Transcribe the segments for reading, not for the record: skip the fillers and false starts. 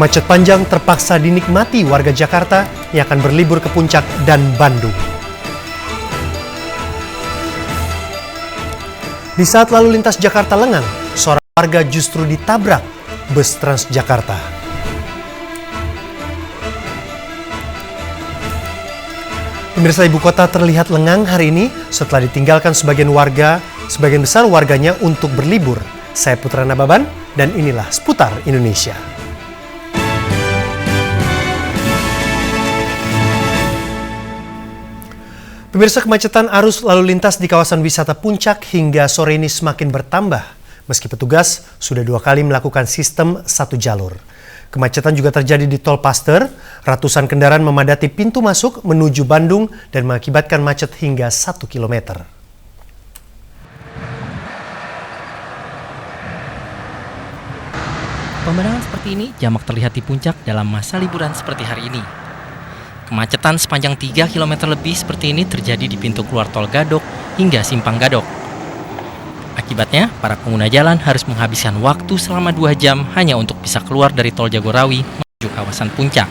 Macet panjang terpaksa dinikmati warga Jakarta yang akan berlibur ke Puncak dan Bandung. Di saat lalu lintas Jakarta lengang, seorang warga justru ditabrak bus Transjakarta. Pemirsa, ibu kota terlihat lengang hari ini setelah ditinggalkan sebagian besar warganya untuk berlibur. Saya Putra Nababan dan inilah Seputar Indonesia. Pemirsa, kemacetan arus lalu lintas di kawasan wisata Puncak hingga sore ini semakin bertambah, meski petugas sudah 2 kali melakukan sistem 1 jalur. Kemacetan juga terjadi di Tol Paster, ratusan kendaraan memadati pintu masuk menuju Bandung dan mengakibatkan macet hingga 1 km. Pemandangan seperti ini jamak terlihat di Puncak dalam masa liburan seperti hari ini. Kemacetan sepanjang 3 km lebih seperti ini terjadi di pintu keluar Tol Gadok hingga Simpang Gadok. Akibatnya, para pengguna jalan harus menghabiskan waktu selama 2 jam hanya untuk bisa keluar dari Tol Jagorawi menuju kawasan Puncak.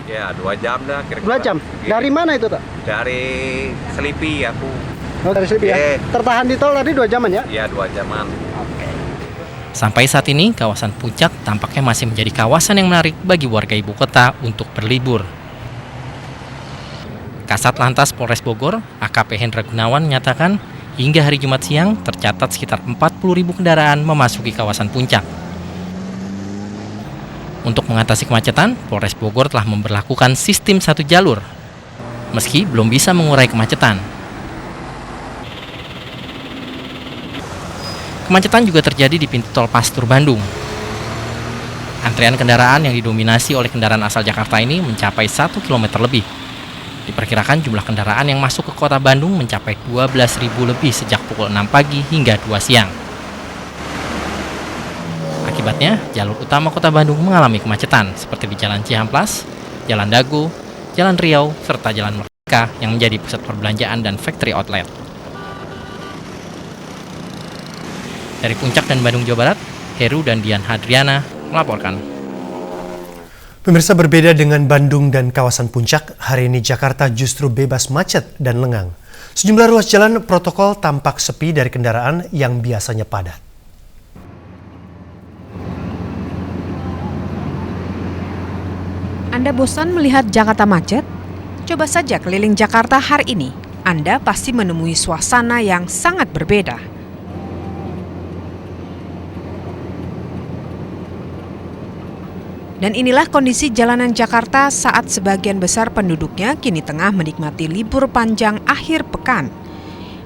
Ya, 2 jam dah kira-kira. 2 jam? Dari mana itu, Pak? Dari Selipi aku. Oh, dari Selipi ya? Tertahan di tol tadi 2 jaman ya? Iya, 2 jaman. Sampai saat ini, kawasan Puncak tampaknya masih menjadi kawasan yang menarik bagi warga ibu kota untuk berlibur. Kasat Lantas Polres Bogor, AKP Hendra Gunawan menyatakan hingga hari Jumat siang tercatat sekitar 40.000 kendaraan memasuki kawasan Puncak. Untuk mengatasi kemacetan, Polres Bogor telah memberlakukan sistem 1 jalur, meski belum bisa mengurai kemacetan. Kemacetan juga terjadi di pintu tol Pastur Bandung. Antrean kendaraan yang didominasi oleh kendaraan asal Jakarta ini mencapai 1 km lebih. Diperkirakan jumlah kendaraan yang masuk ke kota Bandung mencapai 12.000 lebih sejak pukul 6 pagi hingga 2 siang. Akibatnya, jalur utama kota Bandung mengalami kemacetan seperti di Jalan Cihamplas, Jalan Dago, Jalan Riau, serta Jalan Merdeka yang menjadi pusat perbelanjaan dan factory outlet. Dari Puncak dan Bandung, Jawa Barat, Heru dan Dian Hadriana melaporkan. Pemirsa, berbeda dengan Bandung dan kawasan Puncak, hari ini Jakarta justru bebas macet dan lengang. Sejumlah ruas jalan protokol tampak sepi dari kendaraan yang biasanya padat. Anda bosan melihat Jakarta macet? Coba saja keliling Jakarta hari ini. Anda pasti menemui suasana yang sangat berbeda. Dan inilah kondisi jalanan Jakarta saat sebagian besar penduduknya kini tengah menikmati libur panjang akhir pekan.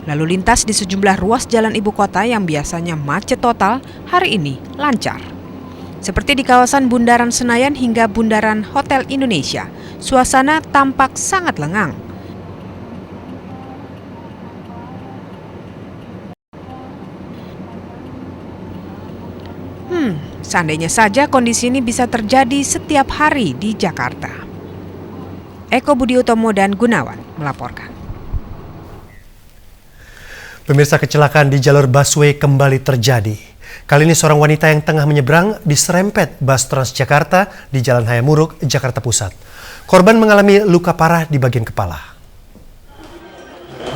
Lalu lintas di sejumlah ruas jalan ibu kota yang biasanya macet total hari ini lancar. Seperti di kawasan Bundaran Senayan hingga Bundaran Hotel Indonesia, suasana tampak sangat lengang. Seandainya saja kondisi ini bisa terjadi setiap hari di Jakarta. Eko Budi Utomo dan Gunawan melaporkan. Pemirsa, kecelakaan di jalur busway kembali terjadi. Kali ini seorang wanita yang tengah menyeberang diserempet bus Transjakarta di Jalan Hayamuruk, Jakarta Pusat. Korban mengalami luka parah di bagian kepala.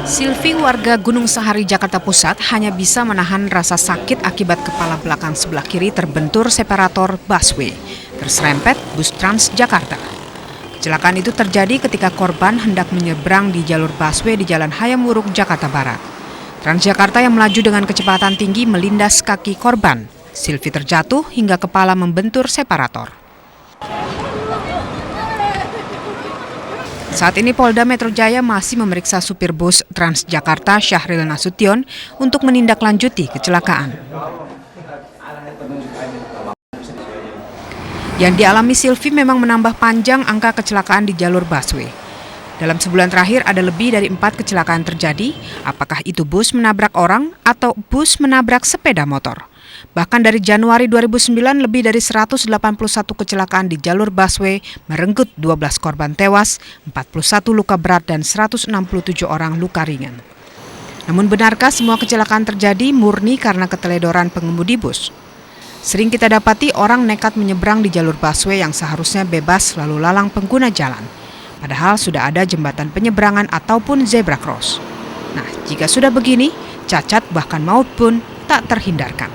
Silvi, warga Gunung Sahari, Jakarta Pusat, hanya bisa menahan rasa sakit akibat kepala belakang sebelah kiri terbentur separator busway, terserempet bus Transjakarta. Kecelakaan itu terjadi ketika korban hendak menyeberang di jalur busway di Jalan Hayamuruk, Jakarta Barat. Transjakarta yang melaju dengan kecepatan tinggi melindas kaki korban. Silvi terjatuh hingga kepala membentur separator. Saat ini Polda Metro Jaya masih memeriksa supir bus Transjakarta Syahril Nasution untuk menindaklanjuti kecelakaan. Yang dialami Silvi memang menambah panjang angka kecelakaan di jalur busway. Dalam sebulan terakhir ada lebih dari 4 kecelakaan terjadi, apakah itu bus menabrak orang atau bus menabrak sepeda motor. Bahkan dari Januari 2009 lebih dari 181 kecelakaan di jalur busway merenggut 12 korban tewas, 41 luka berat dan 167 orang luka ringan. Namun benarkah semua kecelakaan terjadi murni karena keteledoran pengemudi bus? Sering kita dapati orang nekat menyeberang di jalur busway yang seharusnya bebas lalu lalang pengguna jalan. Padahal sudah ada jembatan penyeberangan ataupun zebra cross. Nah, jika sudah begini, cacat bahkan maut pun tak terhindarkan.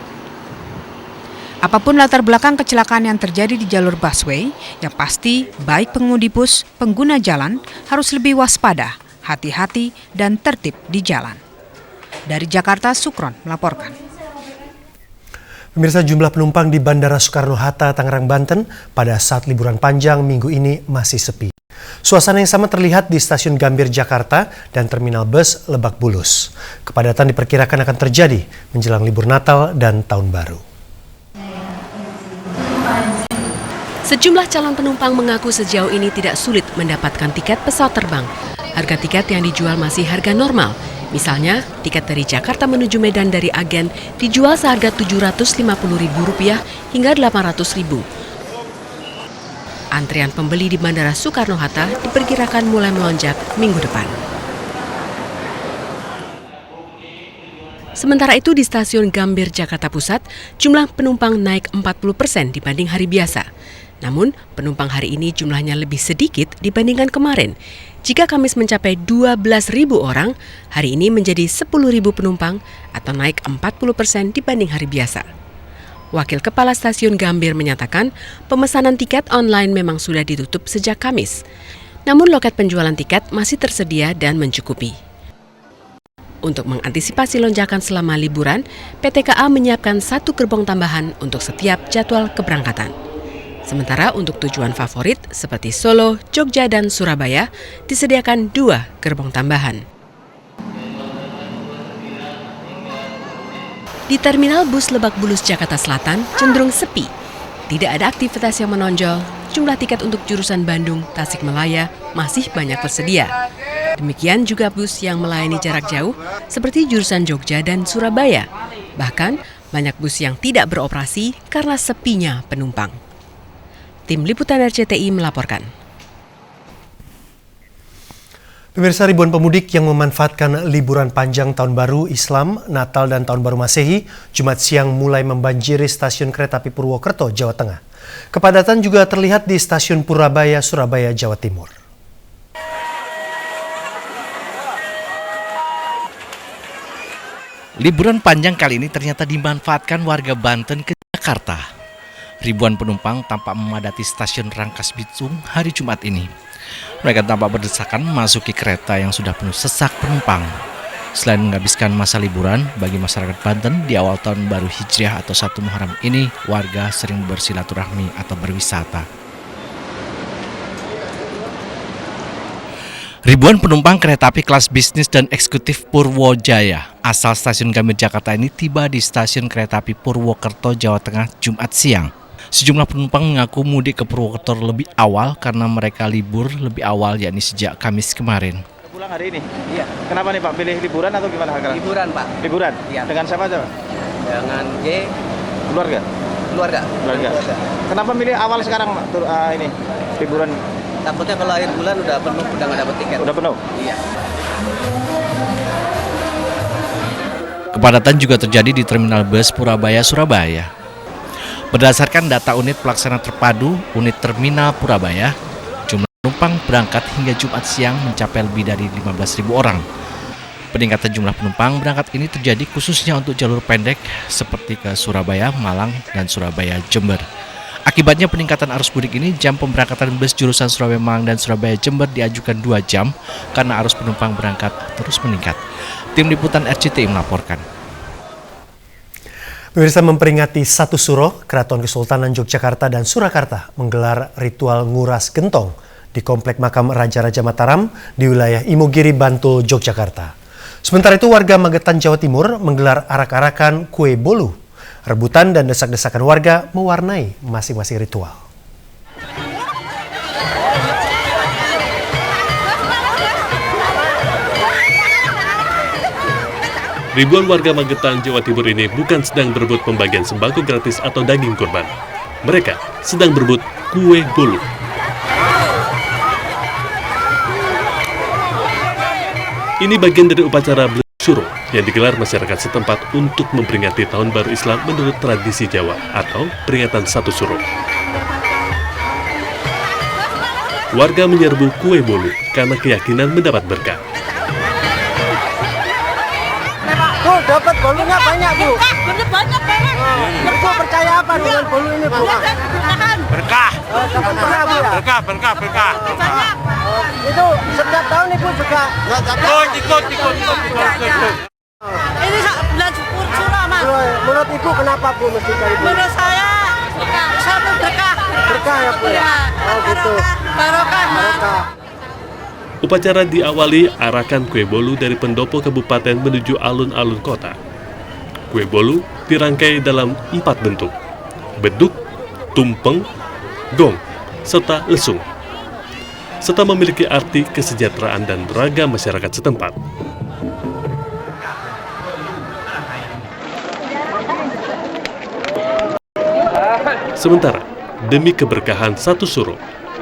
Apapun latar belakang kecelakaan yang terjadi di jalur busway, yang pasti baik pengemudi bus, pengguna jalan harus lebih waspada, hati-hati, dan tertib di jalan. Dari Jakarta, Sukron melaporkan. Pemirsa, jumlah penumpang di Bandara Soekarno-Hatta, Tangerang, Banten pada saat liburan panjang minggu ini masih sepi. Suasana yang sama terlihat di stasiun Gambir, Jakarta dan terminal bus Lebak Bulus. Kepadatan diperkirakan akan terjadi menjelang libur Natal dan Tahun Baru. Sejumlah calon penumpang mengaku sejauh ini tidak sulit mendapatkan tiket pesawat terbang. Harga tiket yang dijual masih harga normal. Misalnya, tiket dari Jakarta menuju Medan dari agen dijual seharga Rp750.000 hingga Rp800.000. Antrian pembeli di Bandara Soekarno-Hatta diperkirakan mulai melonjak minggu depan. Sementara itu di stasiun Gambir, Jakarta Pusat, jumlah penumpang naik 40% dibanding hari biasa. Namun, penumpang hari ini jumlahnya lebih sedikit dibandingkan kemarin. Jika Kamis mencapai 12.000 orang, hari ini menjadi 10.000 penumpang atau naik 40% dibanding hari biasa. Wakil Kepala Stasiun Gambir menyatakan pemesanan tiket online memang sudah ditutup sejak Kamis. Namun loket penjualan tiket masih tersedia dan mencukupi. Untuk mengantisipasi lonjakan selama liburan, PT KA menyiapkan 1 gerbong tambahan untuk setiap jadwal keberangkatan. Sementara untuk tujuan favorit seperti Solo, Jogja, dan Surabaya disediakan 2 gerbong tambahan. Di terminal bus Lebak Bulus, Jakarta Selatan cenderung sepi. Tidak ada aktivitas yang menonjol, jumlah tiket untuk jurusan Bandung, Tasikmalaya masih banyak tersedia. Demikian juga bus yang melayani jarak jauh seperti jurusan Jogja dan Surabaya. Bahkan banyak bus yang tidak beroperasi karena sepinya penumpang. Tim Liputan RCTI melaporkan. Pemirsa, ribuan pemudik yang memanfaatkan liburan panjang Tahun Baru Islam, Natal, dan Tahun Baru Masehi, Jumat siang mulai membanjiri stasiun kereta api Purwokerto, Jawa Tengah. Kepadatan juga terlihat di stasiun Purabaya, Surabaya, Jawa Timur. Liburan panjang kali ini ternyata dimanfaatkan warga Banten ke Jakarta. Ribuan penumpang tampak memadati stasiun Rangkas Bitung hari Jumat ini. Mereka tampak berdesakan memasuki kereta yang sudah penuh sesak penumpang. Selain menghabiskan masa liburan, bagi masyarakat Banten di awal tahun baru Hijriah atau 1 Muharram ini, warga sering bersilaturahmi atau berwisata. Ribuan penumpang kereta api kelas bisnis dan eksekutif Purwojaya asal stasiun Gambir, Jakarta ini tiba di stasiun kereta api Purwokerto, Jawa Tengah, Jumat siang. Sejumlah penumpang mengaku mudik ke Purwokerto lebih awal karena mereka libur lebih awal, yakni sejak Kamis kemarin. Pulang hari ini? Iya. Kenapa nih Pak? Pilih liburan atau gimana? Liburan, Pak. Liburan? Iya. Dengan siapa aja Pak? Dengan Keluarga? keluarga. Kenapa milih awal sekarang Pak? Ini liburan? Takutnya kalau akhir bulan udah penuh, udah nggak dapat tiket. Udah penuh? Iya. Kepadatan juga terjadi di terminal bus Purabaya, Surabaya. Berdasarkan data unit pelaksana terpadu unit terminal Purabaya, jumlah penumpang berangkat hingga Jumat siang mencapai lebih dari 15.000 orang. Peningkatan jumlah penumpang berangkat ini terjadi khususnya untuk jalur pendek seperti ke Surabaya, Malang, dan Surabaya, Jember. Akibatnya peningkatan arus mudik ini, jam pemberangkatan bus jurusan Surabaya, Malang, dan Surabaya, Jember diajukan 2 jam karena arus penumpang berangkat terus meningkat. Tim Liputan RCTI melaporkan. Pemirsa, memperingati 1 Suro, Keraton Kesultanan Yogyakarta dan Surakarta menggelar ritual nguras gentong di Komplek Makam Raja-Raja Mataram di wilayah Imogiri, Bantul, Yogyakarta. Sementara itu warga Magetan, Jawa Timur menggelar arak-arakan kue bolu. Rebutan dan desak-desakan warga mewarnai masing-masing ritual. Ribuan warga Magetan, Jawa Timur ini bukan sedang berebut pembagian sembako gratis atau daging kurban. Mereka sedang berebut kue bolu. Ini bagian dari upacara Suro yang digelar masyarakat setempat untuk memperingati Tahun Baru Islam menurut tradisi Jawa atau peringatan Satu Suro. Warga menyerbu kue bolu karena keyakinan mendapat berkah. Bu, dapat bolunya banyak, Bu. Bener banyak banget. Bu, percaya apa dengan bolu ini, Bu? Berkah. Dapat berkah, Bu, ya? Berkah. Itu setiap tahun Ibu juga Ikut. Ini bulan syukur surah, Mas. Menurut Ibu kenapa, Bu, mesti cari bolu? Menurut saya satu berkah. Berkah ya, Bu, ya? Oh, gitu. Barokah, Mas. Berkah. Upacara diawali arakan kue bolu dari pendopo kabupaten menuju alun-alun kota. Kue bolu dirangkai dalam 4 bentuk: beduk, tumpeng, gong, serta lesung, serta memiliki arti kesejahteraan dan beragam masyarakat setempat. Sementara, demi keberkahan Satu Suro,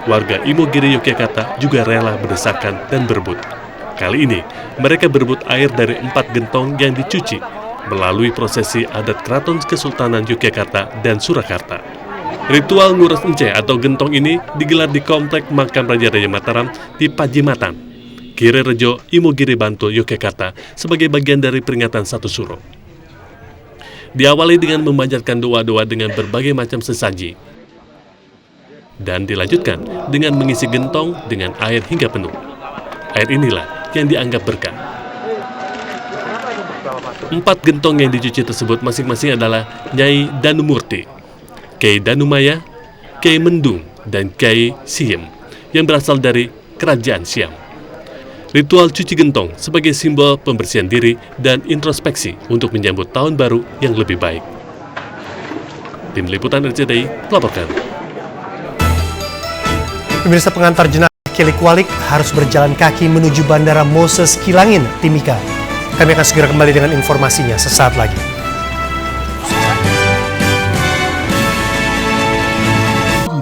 warga Imogiri Yogyakarta juga rela berdesakan dan berebut. Kali ini, mereka berebut air dari 4 gentong yang dicuci melalui prosesi adat Keraton Kesultanan Yogyakarta dan Surakarta. Ritual nguras enceh atau gentong ini digelar di Komplek Makam Raja Raja Mataram di Pajimatan, Kiri Rejo, Imogiri Bantul, Yogyakarta sebagai bagian dari peringatan Satu Suro. Diawali dengan memanjatkan doa-doa dengan berbagai macam sesaji, dan dilanjutkan dengan mengisi gentong dengan air hingga penuh. Air inilah yang dianggap berkah. 4 gentong yang dicuci tersebut masing-masing adalah Nyai Danumurti, Kyai Danumaya, Kyai Mendung, dan Kyai Siem yang berasal dari Kerajaan Siam. Ritual cuci gentong sebagai simbol pembersihan diri dan introspeksi untuk menyambut tahun baru yang lebih baik. Tim Liputan RCTI melaporkan. Pemirsa, pengantar jenazah Kyai Kualik harus berjalan kaki menuju Bandara Moses Kilangin, Timika. Kami akan segera kembali dengan informasinya sesaat lagi.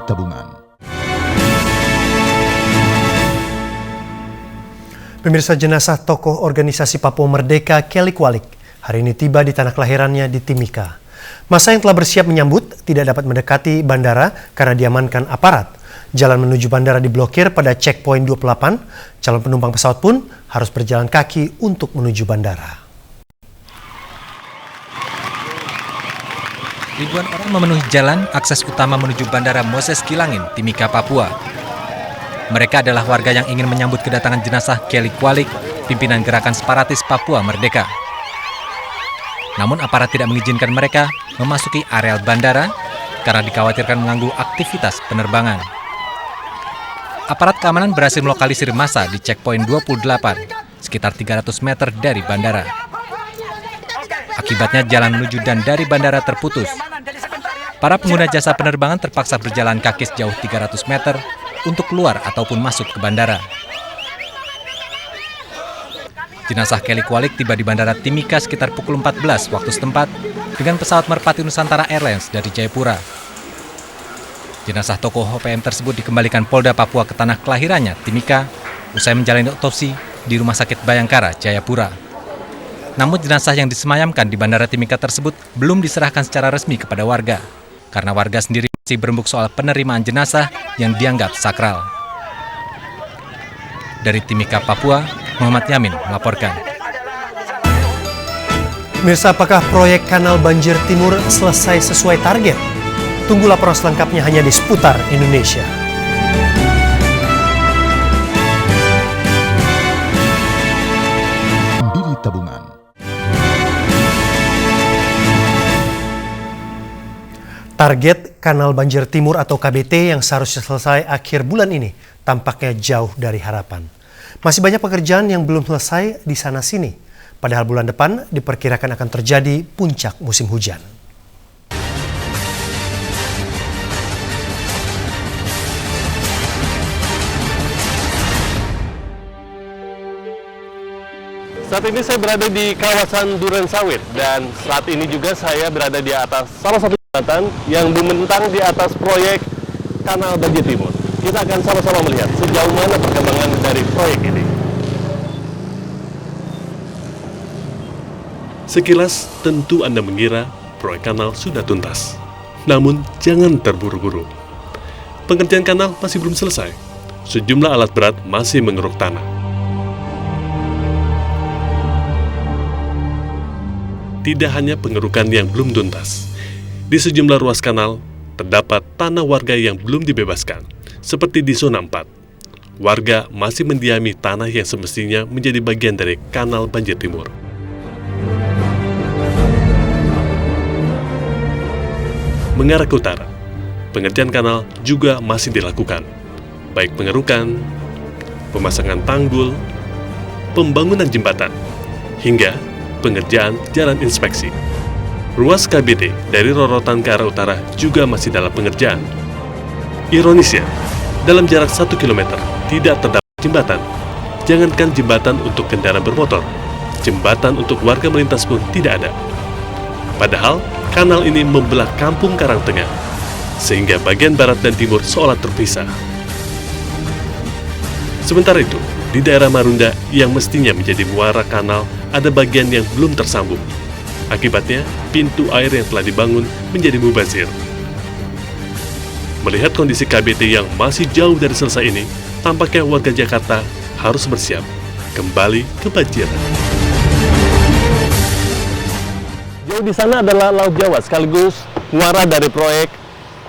Tabungan. Pemirsa, jenazah tokoh organisasi Papua Merdeka Kyai Kualik hari ini tiba di tanah kelahirannya di Timika. Masa yang telah bersiap menyambut tidak dapat mendekati bandara karena diamankan aparat. Jalan menuju bandara diblokir pada checkpoint 28. Calon penumpang pesawat pun harus berjalan kaki untuk menuju bandara. Ribuan orang memenuhi jalan akses utama menuju Bandara Moses Kilangin, Timika, Papua. Mereka adalah warga yang ingin menyambut kedatangan jenazah Kyai Kualik, pimpinan gerakan separatis Papua Merdeka. Namun aparat tidak mengizinkan mereka memasuki areal bandara karena dikhawatirkan mengganggu aktivitas penerbangan. Aparat keamanan berhasil melokalisir massa di checkpoint 28, sekitar 300 meter dari bandara. Akibatnya jalan menuju dan dari bandara terputus. Para pengguna jasa penerbangan terpaksa berjalan kaki sejauh 300 meter untuk keluar ataupun masuk ke bandara. Jenazah Kyai Kualik tiba di Bandara Timika sekitar pukul 14 waktu setempat dengan pesawat Merpati Nusantara Airlines dari Jayapura. Jenazah tokoh OPM tersebut dikembalikan Polda Papua ke tanah kelahirannya, Timika, usai menjalani otopsi di Rumah Sakit Bayangkara, Jayapura. Namun jenazah yang disemayamkan di Bandara Timika tersebut belum diserahkan secara resmi kepada warga, karena warga sendiri masih berembuk soal penerimaan jenazah yang dianggap sakral. Dari Timika, Papua, Muhammad Yamin melaporkan. Pemirsa, apakah proyek kanal banjir timur selesai sesuai target? Tunggu laporan selengkapnya hanya di Seputar Indonesia. Mandiri Tabungan. Target kanal banjir timur atau KBT yang seharusnya selesai akhir bulan ini tampaknya jauh dari harapan. Masih banyak pekerjaan yang belum selesai di sana-sini. Padahal bulan depan diperkirakan akan terjadi puncak musim hujan. Saat ini saya berada di kawasan Durensawit dan saat ini juga saya berada di atas salah satu jembatan yang membentang di atas proyek Kanal Banjir Timur. Kita akan sama-sama melihat sejauh mana perkembangan dari proyek ini. Sekilas tentu Anda mengira proyek kanal sudah tuntas. Namun jangan terburu-buru. Pengerjaan kanal masih belum selesai. Sejumlah alat berat masih mengeruk tanah. Tidak hanya pengerukan yang belum tuntas. Di sejumlah ruas kanal, terdapat tanah warga yang belum dibebaskan, seperti di zona 4. Warga masih mendiami tanah yang semestinya menjadi bagian dari kanal banjir timur. Mengarah ke utara, pengerjaan kanal juga masih dilakukan, baik pengerukan, pemasangan tanggul, pembangunan jembatan, hingga pengerjaan jalan inspeksi. Ruas KBD dari Rorotan ke arah utara juga masih dalam pengerjaan. Ironisnya, dalam jarak 1 km tidak terdapat jembatan. Jangankan jembatan untuk kendaraan bermotor, jembatan untuk warga melintas pun tidak ada. Padahal, kanal ini membelah kampung Karangtengah, sehingga bagian barat dan timur seolah terpisah. Sementara itu, di daerah Marunda yang mestinya menjadi muara kanal, ada bagian yang belum tersambung. Akibatnya, pintu air yang telah dibangun menjadi mubazir. Melihat kondisi KBT yang masih jauh dari selesai ini, tampaknya warga Jakarta harus bersiap kembali kebanjiran. Jauh di sana adalah Laut Jawa, sekaligus muara dari proyek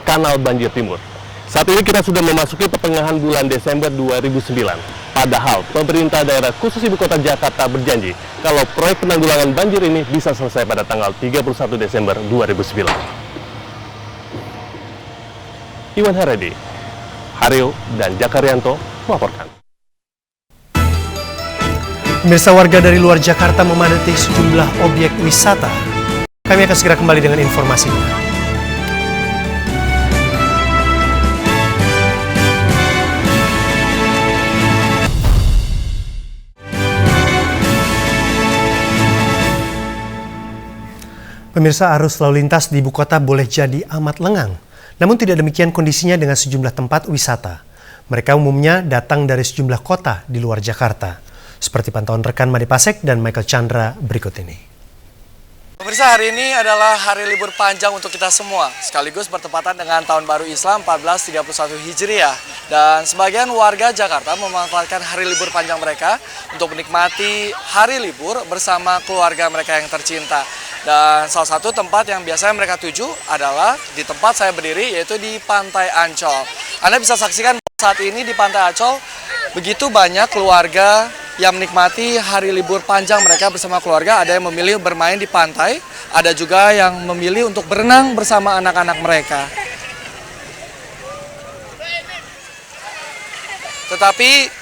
Kanal Banjir Timur. Saat ini kita sudah memasuki pertengahan bulan Desember 2009. Padahal pemerintah daerah khusus Ibu Kota Jakarta berjanji kalau proyek penanggulangan banjir ini bisa selesai pada tanggal 31 Desember 2009. Iwan Haredi, Haryo, dan Jakaryanto melaporkan. Pemirsa, warga dari luar Jakarta memadati sejumlah objek wisata. Kami akan segera kembali dengan informasinya. Pemirsa, arus lalu lintas di ibu kota boleh jadi amat lengang. Namun tidak demikian kondisinya dengan sejumlah tempat wisata. Mereka umumnya datang dari sejumlah kota di luar Jakarta. Seperti pantauan rekan Made Pasek dan Michael Chandra berikut ini. Pemirsa, hari ini adalah hari libur panjang untuk kita semua, sekaligus bertepatan dengan Tahun Baru Islam 1431 Hijriah. Dan sebagian warga Jakarta memanfaatkan hari libur panjang mereka untuk menikmati hari libur bersama keluarga mereka yang tercinta. Dan salah satu tempat yang biasanya mereka tuju adalah di tempat saya berdiri, yaitu di Pantai Ancol. Anda bisa saksikan saat ini di Pantai Ancol, begitu banyak keluarga yang menikmati hari libur panjang mereka bersama keluarga. Ada yang memilih bermain di pantai, ada juga yang memilih untuk berenang bersama anak-anak mereka. Tetapi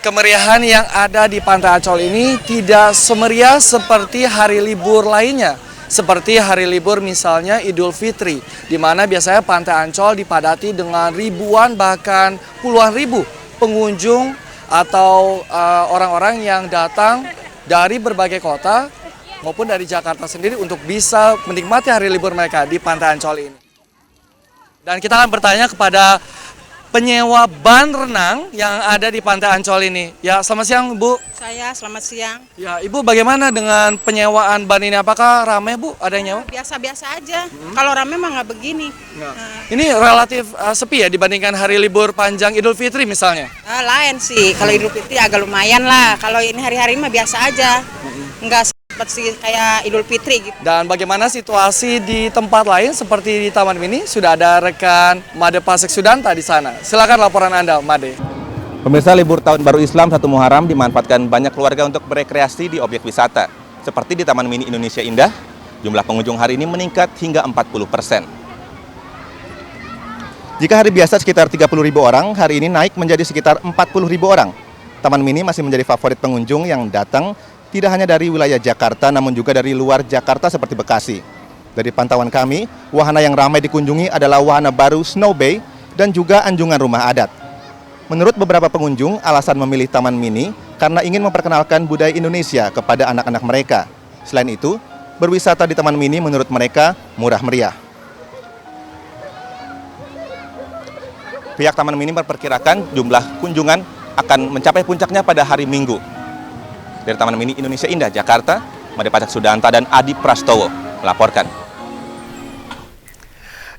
kemeriahan yang ada di Pantai Ancol ini tidak semeriah seperti hari libur lainnya. Seperti hari libur misalnya Idul Fitri, di mana biasanya Pantai Ancol dipadati dengan ribuan bahkan puluhan ribu pengunjung atau orang-orang yang datang dari berbagai kota maupun dari Jakarta sendiri untuk bisa menikmati hari libur mereka di Pantai Ancol ini. Dan kita akan bertanya kepada penyewa ban renang yang ada di Pantai Ancol ini. Ya, selamat siang, Bu. Saya, selamat siang. Ya, Ibu bagaimana dengan penyewaan ban ini? Apakah ramai, Bu? Ada yang nyewa? Biasa-biasa aja. Kalau ramai mah nggak begini. Ini relatif sepi ya dibandingkan hari libur panjang Idul Fitri misalnya? Lain sih. Kalau Idul Fitri agak lumayan lah. Kalau ini hari-hari mah biasa aja. Nggak seperti kayak Idul Fitri gitu. Dan bagaimana situasi di tempat lain seperti di Taman Mini? Sudah ada rekan Made Pasek Sudanta di sana. Silakan laporan Anda, Made. Pemirsa, libur Tahun Baru Islam 1 Muharram dimanfaatkan banyak keluarga untuk berekreasi di objek wisata. Seperti di Taman Mini Indonesia Indah, jumlah pengunjung hari ini meningkat hingga 40%. Jika hari biasa sekitar 30.000 orang, hari ini naik menjadi sekitar 40.000 orang. Taman Mini masih menjadi favorit pengunjung yang datang tidak hanya dari wilayah Jakarta, namun juga dari luar Jakarta seperti Bekasi. Dari pantauan kami, wahana yang ramai dikunjungi adalah wahana baru Snow Bay dan juga anjungan rumah adat. Menurut beberapa pengunjung, alasan memilih Taman Mini karena ingin memperkenalkan budaya Indonesia kepada anak-anak mereka. Selain itu, berwisata di Taman Mini menurut mereka murah meriah. Pihak Taman Mini memperkirakan jumlah kunjungan akan mencapai puncaknya pada hari Minggu. Dari Taman Mini Indonesia Indah, Jakarta, Made Pacak Sudanta dan Adi Prastowo melaporkan.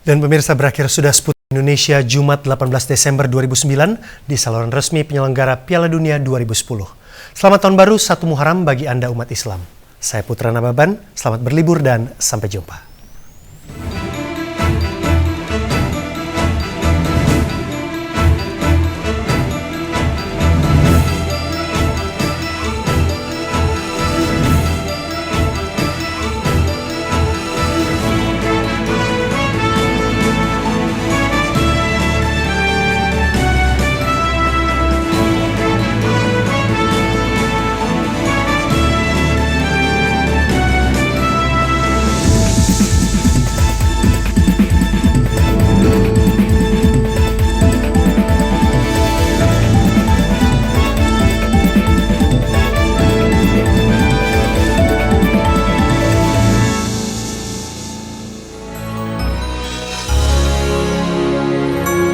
Dan pemirsa, berakhir sudah Sputnik Indonesia Jumat 18 Desember 2009 di saluran resmi penyelenggara Piala Dunia 2010. Selamat tahun baru 1 Muharram bagi Anda umat Islam. Saya Putra Nababan, selamat berlibur dan sampai jumpa.